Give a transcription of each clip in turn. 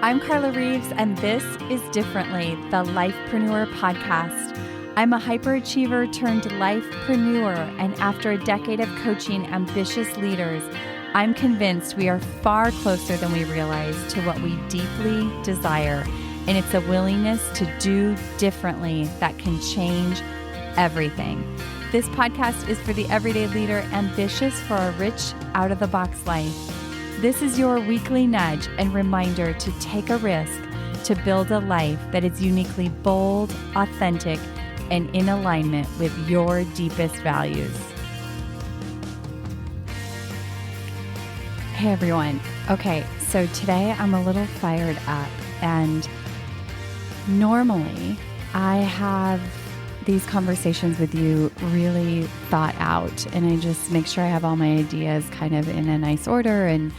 I'm Carla Reeves, and this is Differently, the Lifepreneur podcast. I'm a hyperachiever turned lifepreneur, and after a decade of coaching ambitious leaders, I'm convinced we are far closer than we realize to what we deeply desire, and it's a willingness to do differently that can change everything. This podcast is for the everyday leader ambitious for a rich, out-of-the-box life. This is your weekly nudge and reminder to take a risk to build a life that is uniquely bold, authentic, and in alignment with your deepest values. Hey everyone. Okay, so today I'm a little fired up, and normally I have these conversations with you really thought out, and I just make sure I have all my ideas kind of in a nice order, and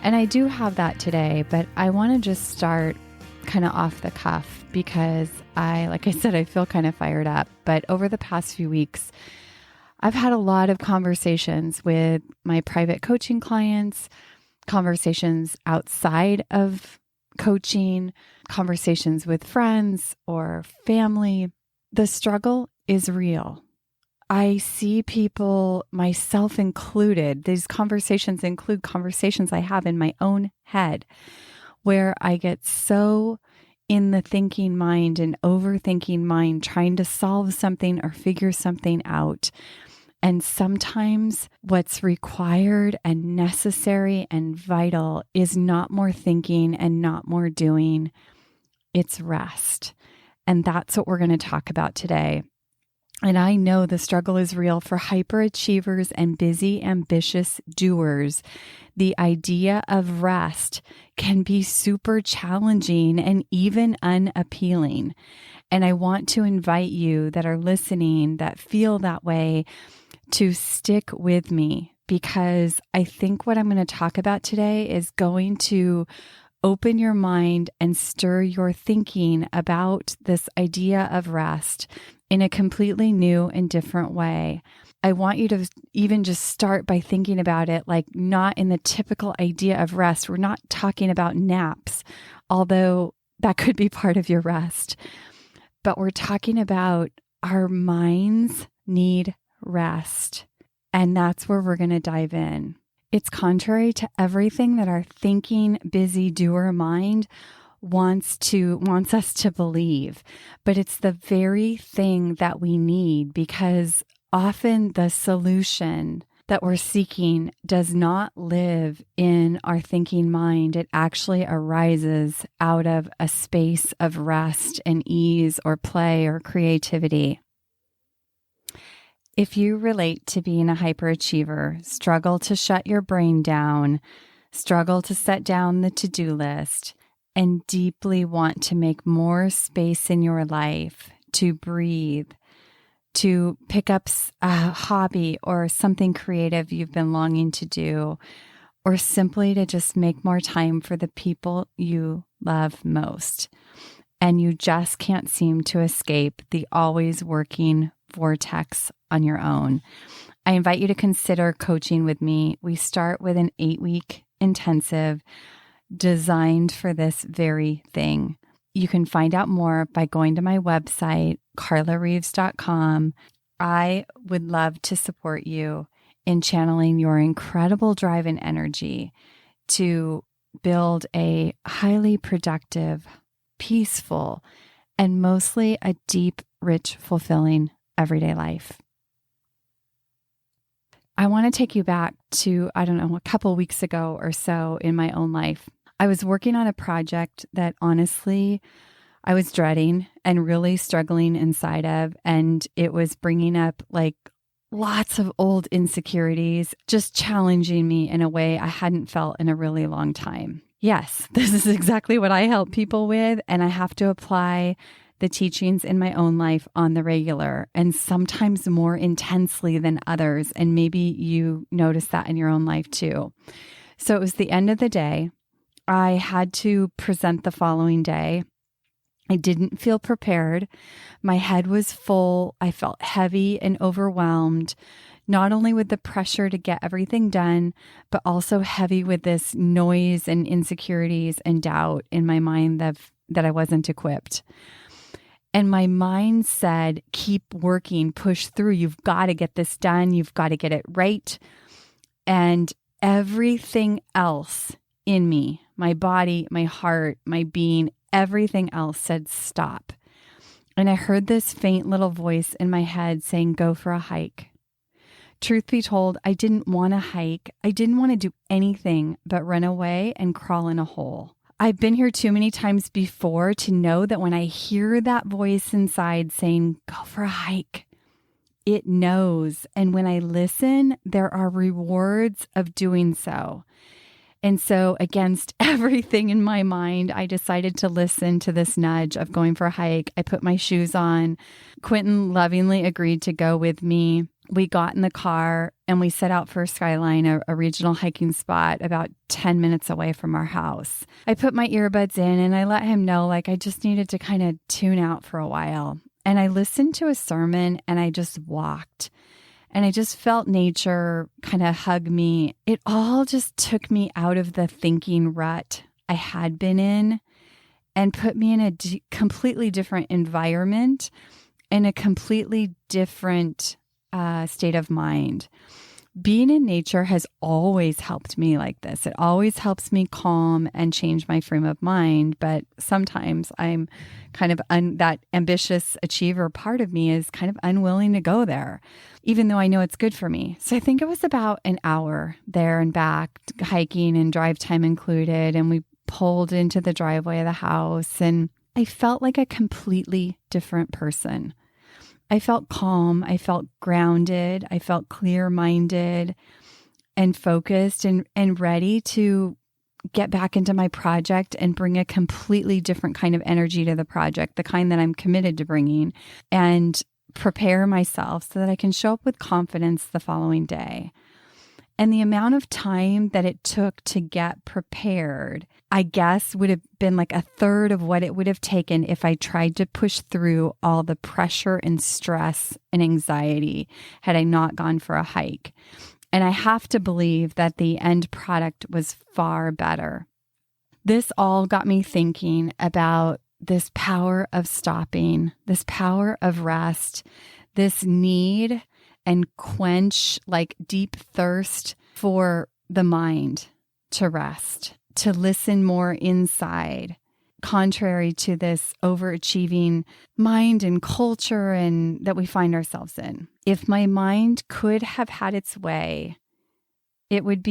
I do have that today, but I want to just start kind of off the cuff because like I said, I feel kind of fired up. But over the past few weeks, I've had a lot of conversations with my private coaching clients, conversations outside of coaching, conversations with friends or family. The struggle is real. I see people, myself included, these conversations include conversations I have in my own head where I get so in the thinking mind and overthinking mind, trying to solve something or figure something out. And sometimes what's required and necessary and vital is not more thinking and not more doing. It's rest. And that's what we're going to talk about today. And I know the struggle is real for hyperachievers and busy, ambitious doers. The idea of rest can be super challenging and even unappealing. And I want to invite you that are listening, that feel that way, to stick with me, because I think what I'm going to talk about today is going to open your mind and stir your thinking about this idea of rest in a completely new and different way. I want you to even just start by thinking about it like not in the typical idea of rest. We're not talking about naps, although that could be part of your rest. But we're talking about our minds need rest. And that's where we're going to dive in. It's contrary to everything that our thinking, busy doer mind wants us to believe, but it's the very thing that we need, because often the solution that we're seeking does not live in our thinking mind. It actually arises out of a space of rest and ease or play or creativity. If you relate to being a hyperachiever, struggle to shut your brain down, struggle to set down the to-do list, and deeply want to make more space in your life to breathe, to pick up a hobby or something creative you've been longing to do, or simply to just make more time for the people you love most, and you just can't seem to escape the always working vortex on your own, I invite you to consider coaching with me. We start with an 8-week intensive designed for this very thing. You can find out more by going to my website, carlareeves.com. I would love to support you in channeling your incredible drive and energy to build a highly productive, peaceful, and mostly a deep, rich, fulfilling everyday life. I want to take you back to, a couple weeks ago or so in my own life. I was working on a project that honestly I was dreading and really struggling inside of, and it was bringing up like lots of old insecurities, just challenging me in a way I hadn't felt in a really long time. Yes, this is exactly what I help people with, and I have to apply the teachings in my own life on the regular, and sometimes more intensely than others. And maybe you notice that in your own life too. So it was the end of the day. I had to present the following day. I didn't feel prepared. My head was full. I felt heavy and overwhelmed. not only with the pressure to get everything done, but also heavy with this noise and insecurities and doubt in my mind that I wasn't equipped. And my mind said, keep working, push through. You've got to get this done. You've got to get it right. And everything else in me, my body, my heart, my being, everything else said, stop. And I heard this faint little voice in my head saying, go for a hike. Truth be told, I didn't want to hike. I didn't want to do anything but run away and crawl in a hole. I've been here too many times before to know that when I hear that voice inside saying, go for a hike, it knows. And when I listen, there are rewards of doing so. And so against everything in my mind, I decided to listen to this nudge of going for a hike. I put my shoes on. Quentin lovingly agreed to go with me. We got in the car and we set out for Skyline, a regional hiking spot about 10 minutes away from our house. I put my earbuds in and I let him know, I just needed to kind of tune out for a while. And I listened to a sermon and I just walked. And I just felt nature kind of hug me. It all just took me out of the thinking rut I had been in and put me in a completely different environment and a completely different state of mind. Being in nature has always helped me like this. It always helps me calm and change my frame of mind. But sometimes I'm kind of that ambitious achiever part of me is kind of unwilling to go there, even though I know it's good for me. So I think it was about an hour there and back, hiking and drive time included. And we pulled into the driveway of the house and I felt like a completely different person. I felt calm. I felt grounded. I felt clear-minded and focused and ready to get back into my project and bring a completely different kind of energy to the project, the kind that I'm committed to bringing, and prepare myself so that I can show up with confidence the following day. And the amount of time that it took to get prepared, I guess, would have been like a third of what it would have taken if I tried to push through all the pressure and stress and anxiety had I not gone for a hike. And I have to believe that the end product was far better. This all got me thinking about this power of stopping, this power of rest, this need and quench deep thirst for the mind to rest, to listen more inside, contrary to this overachieving mind and culture and that we find ourselves in. If my mind could have had its way, it would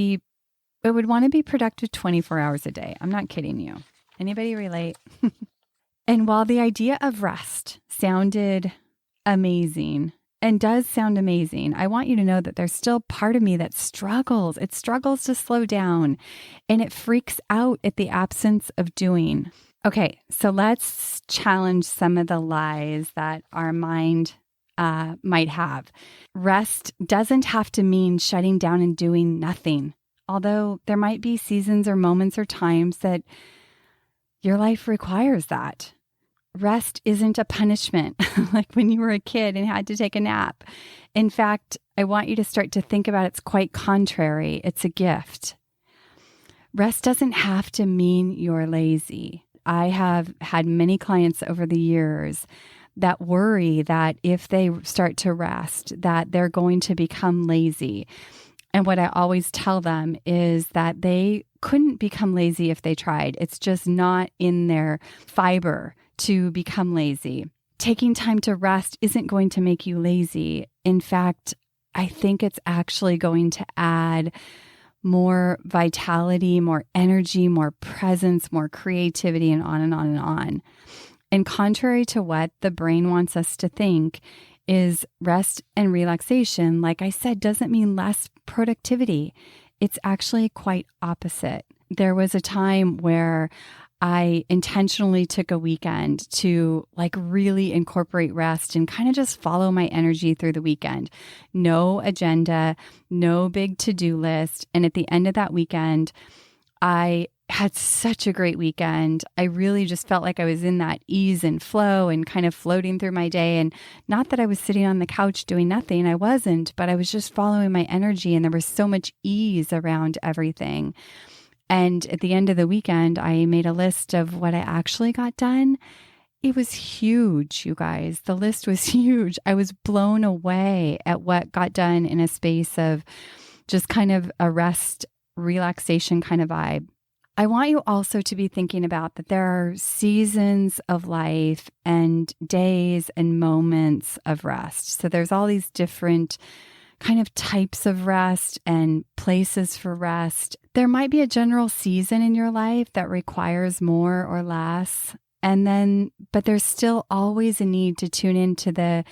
want to be productive 24 hours a day. I'm not kidding you. Anybody relate? And while the idea of rest sounded amazing, and does sound amazing, I want you to know that there's still part of me that struggles. It struggles to slow down and it freaks out at the absence of doing. Okay, so let's challenge some of the lies that our mind might have. Rest doesn't have to mean shutting down and doing nothing, although there might be seasons or moments or times that your life requires that. Rest isn't a punishment like when you were a kid and had to take a nap. In fact, I want you to start to think about it's quite contrary. It's a gift. Rest doesn't have to mean you're lazy. I have had many clients over the years that worry that if they start to rest, that they're going to become lazy. And what I always tell them is that they couldn't become lazy if they tried. It's just not in their fiber to become lazy. Taking time to rest isn't going to make you lazy. In fact, I think it's actually going to add more vitality, more energy, more presence, more creativity, and on and on and on. And contrary to what the brain wants us to think, is rest and relaxation, like I said, doesn't mean less productivity. It's actually quite opposite. There was a time where I intentionally took a weekend to really incorporate rest and kind of just follow my energy through the weekend. No agenda, no big to-do list. And at the end of that weekend, I had such a great weekend. I really just felt like I was in that ease and flow and kind of floating through my day. And not that I was sitting on the couch doing nothing, I wasn't, but I was just following my energy, and there was so much ease around everything. And at the end of the weekend, I made a list of what I actually got done. It was huge, you guys. The list was huge. I was blown away at what got done in a space of just kind of a rest, relaxation kind of vibe. I want you also to be thinking about that there are seasons of life and days and moments of rest. So there's all these different kind of types of rest and places for rest. There might be a general season in your life that requires more or less. But there's still always a need to tune into the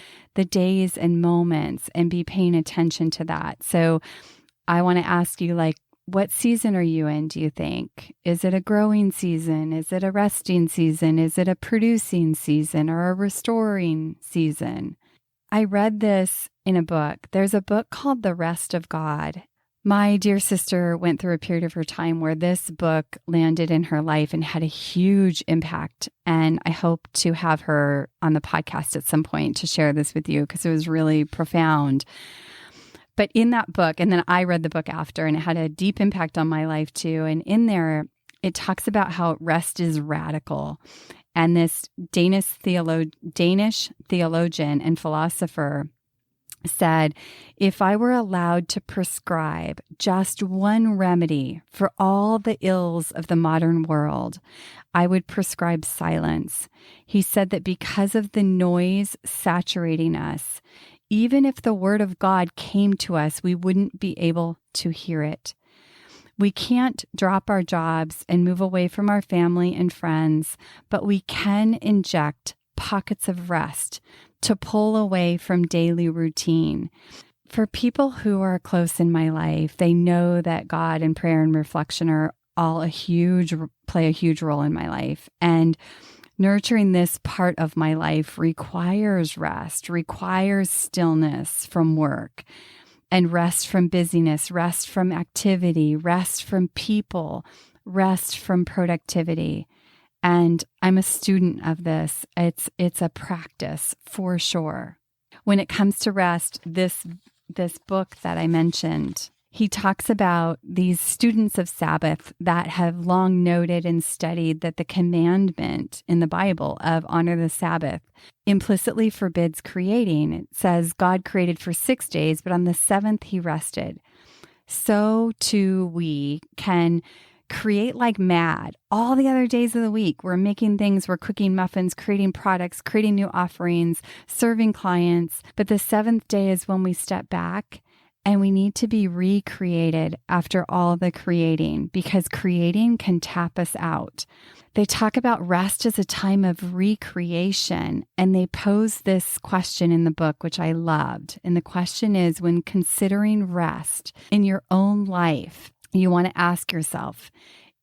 days and moments and be paying attention to that. So I want to ask you, like, what season are you in, do you think? Is it a growing season? Is it a resting season? Is it a producing season or a restoring season? I read this in a book. There's a book called The Rest of God. My dear sister went through a period of her time where this book landed in her life and had a huge impact. And I hope to have her on the podcast at some point to share this with you because it was really profound. But in that book, and then I read the book after, and it had a deep impact on my life too. And in there, it talks about how rest is radical. And this Danish theologian and philosopher said, if I were allowed to prescribe just one remedy for all the ills of the modern world, I would prescribe silence. He said that because of the noise saturating us, even if the word of God came to us, we wouldn't be able to hear it. We can't drop our jobs and move away from our family and friends, but we can inject pockets of rest to pull away from daily routine. For people who are close in my life, they know that God and prayer and reflection are all play a huge role in my life. And nurturing this part of my life requires rest, requires stillness from work, and rest from busyness, rest from activity, rest from people, rest from productivity. And I'm a student of this. It's a practice for sure. When it comes to rest, this book that I mentioned, he talks about these students of Sabbath that have long noted and studied that the commandment in the Bible of honor the Sabbath implicitly forbids creating. It says God created for 6 days, but on the seventh he rested. So too we can create like mad all the other days of the week. We're making things, we're cooking muffins, creating products, creating new offerings, serving clients. But the seventh day is when we step back and we need to be recreated after all the creating, because creating can tap us out. They talk about rest as a time of recreation, and they pose this question in the book, which I loved. And the question is, when considering rest in your own life, you want to ask yourself,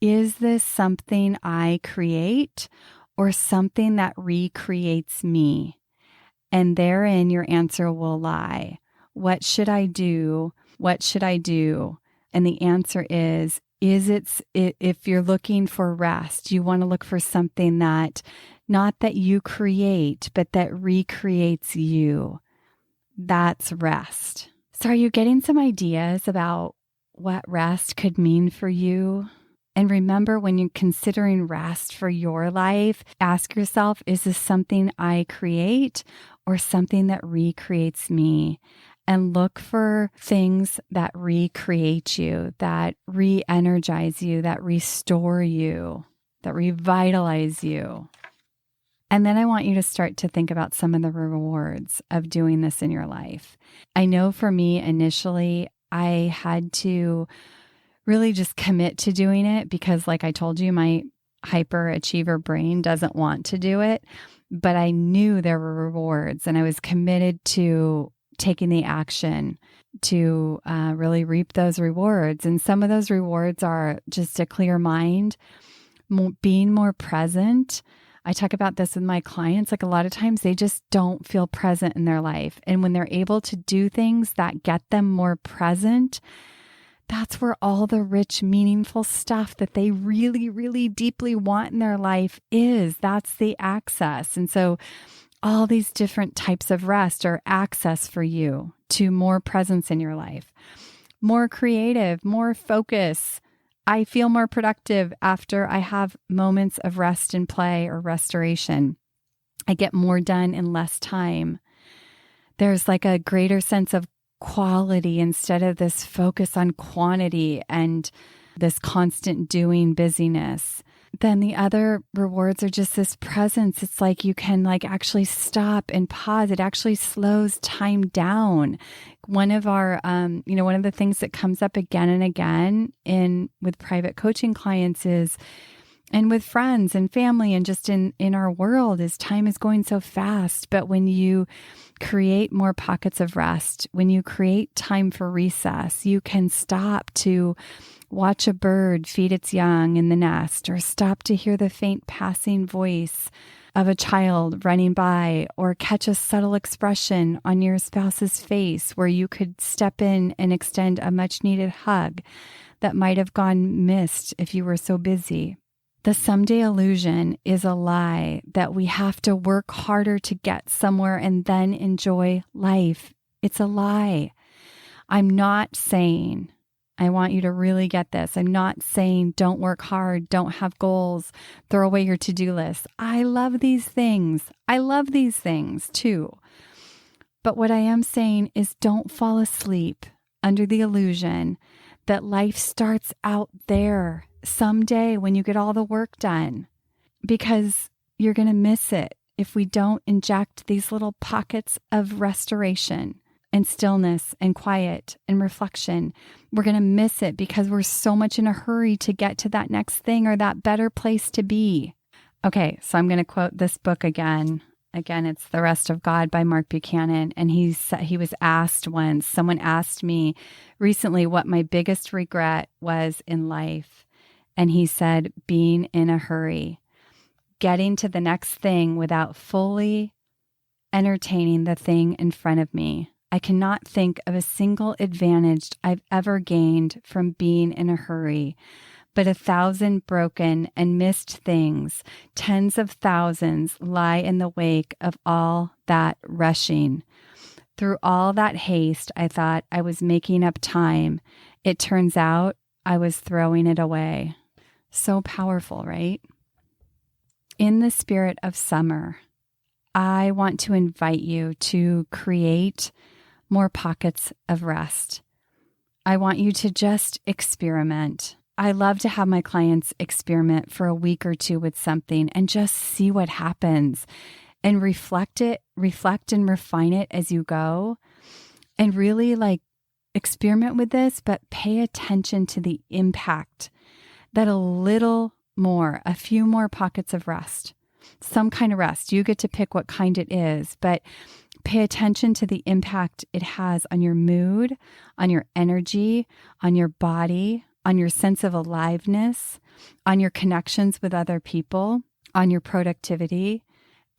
is this something I create or something that recreates me? And therein your answer will lie. What should I do? What should I do? And the answer is if you're looking for rest, you want to look for something that, not that you create, but that recreates you. That's rest. So are you getting some ideas about what rest could mean for you? And remember, when you're considering rest for your life, ask yourself, is this something I create or something that recreates me? And look for things that recreate you, that re-energize you, that restore you, that revitalize you. And then I want you to start to think about some of the rewards of doing this in your life. I know for me, initially, I had to really just commit to doing it because, like I told you, my hyperachiever brain doesn't want to do it. But I knew there were rewards, and I was committed to taking the action to really reap those rewards. And some of those rewards are just a clear mind, being more present. I talk about this with my clients. Like, a lot of times they just don't feel present in their life. And when they're able to do things that get them more present, that's where all the rich, meaningful stuff that they really, really deeply want in their life is. That's the access. And so all these different types of rest are access for you to more presence in your life, more creative, more focus. I feel more productive after I have moments of rest and play or restoration. I get more done in less time. There's like a greater sense of quality instead of this focus on quantity and this constant doing busyness. Then the other rewards are just this presence. It's like you can like actually stop and pause. It actually slows time down. One of our, one of the things that comes up again and again with private coaching clients is, and with friends and family and just in our world, is time is going so fast. But when you create more pockets of rest, when you create time for recess, you can stop to watch a bird feed its young in the nest, or stop to hear the faint passing voice of a child running by, or catch a subtle expression on your spouse's face where you could step in and extend a much needed hug that might have gone missed if you were so busy. The someday illusion is a lie that we have to work harder to get somewhere and then enjoy life. It's a lie. I'm not saying, I want you to really get this. I'm not saying don't work hard, don't have goals, throw away your to-do list. I love these things. I love these things too. But what I am saying is don't fall asleep under the illusion that life starts out there someday when you get all the work done, because you're going to miss it if we don't inject these little pockets of restoration and stillness and quiet and reflection. We're going to miss it because we're so much in a hurry to get to that next thing or that better place to be. Okay, so I'm going to quote this book again. Again, it's The Rest of God by Mark Buchanan. And he was asked once, someone asked me recently what my biggest regret was in life. And he said, being in a hurry, getting to the next thing without fully entertaining the thing in front of me. I cannot think of a single advantage I've ever gained from being in a hurry, but 1,000 broken and missed things, tens of thousands lie in the wake of all that rushing. Through all that haste, I thought I was making up time. It turns out I was throwing it away. So powerful, right? In the spirit of summer, I want to invite you to create more pockets of rest. I want you to just experiment. I love to have my clients experiment for a week or two with something and just see what happens and reflect and refine it as you go, and really like experiment with this, but pay attention to the impact that a few more pockets of rest, some kind of rest. You get to pick what kind it is, but pay attention to the impact it has on your mood, on your energy, on your body, on your sense of aliveness, on your connections with other people, on your productivity.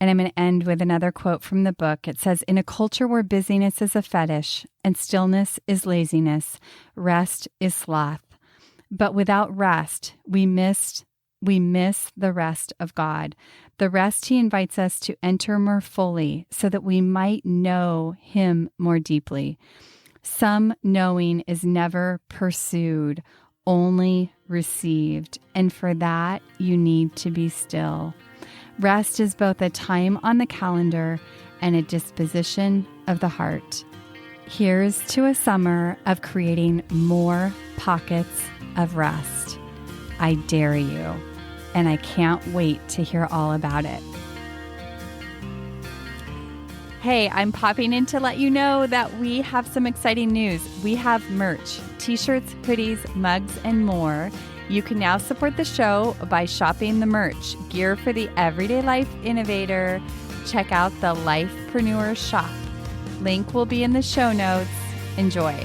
And I'm going to end with another quote from the book. It says, in a culture where busyness is a fetish and stillness is laziness, rest is sloth. But without rest, we miss the rest of God, the rest He invites us to enter more fully so that we might know Him more deeply. Some knowing is never pursued, only received, and for that you need to be still. Rest is both a time on the calendar and a disposition of the heart. Here's to a summer of creating more pockets of rest. I dare you, and I can't wait to hear all about it. Hey, I'm popping in to let you know that we have some exciting news. We have merch, t-shirts, hoodies, mugs, and more. You can now support the show by shopping the merch, gear for the everyday life innovator. Check out the Lifepreneur shop. Link will be in the show notes. Enjoy.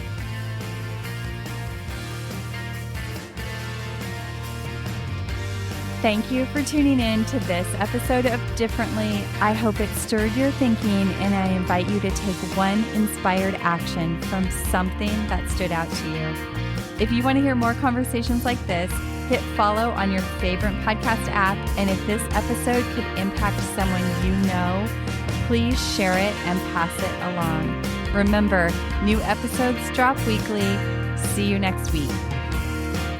Thank you for tuning in to this episode of Differently. I hope it stirred your thinking, and I invite you to take one inspired action from something that stood out to you. If you want to hear more conversations like this, hit follow on your favorite podcast app. And if this episode could impact someone you know, please share it and pass it along. Remember, new episodes drop weekly. See you next week.